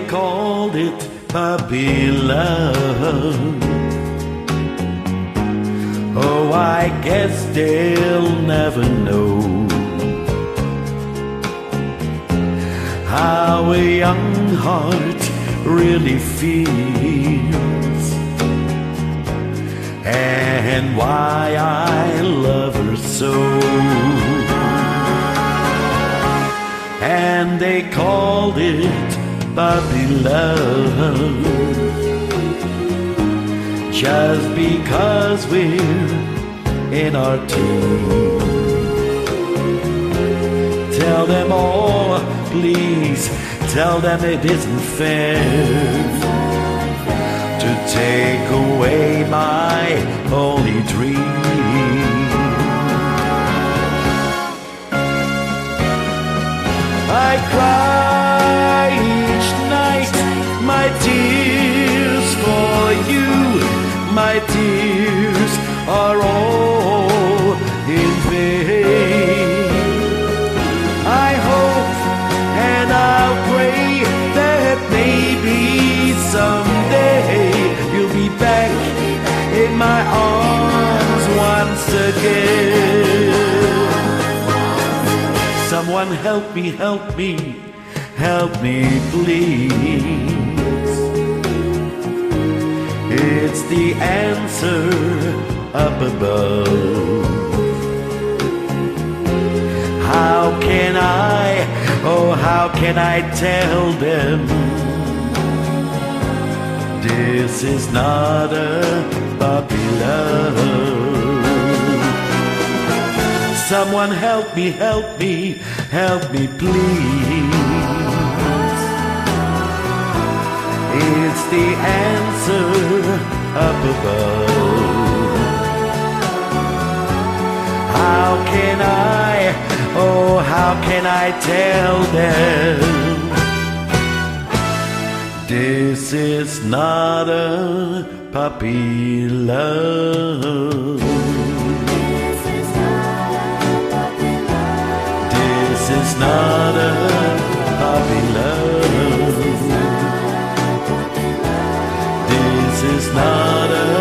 called it puppy love. Oh, I guess they'll never know how a young heart really feels, and why I love her so. And they called it puppy love just because we're in our teens. Tell them all, please, tell them it isn't fair to take away my only dream. I cry each night my tears for you. My tears are all in vain. I hope and I'll pray that maybe someday you'll be back in my arms once again. Someone help me, help me, help me please. It's the answer up above. How can I, oh how can I tell them this is not a puppy love? Someone help me, help me, help me please. It's the answer up above. How can I, oh how can I tell them this is not a puppy love? This is not a puppy love. This is not a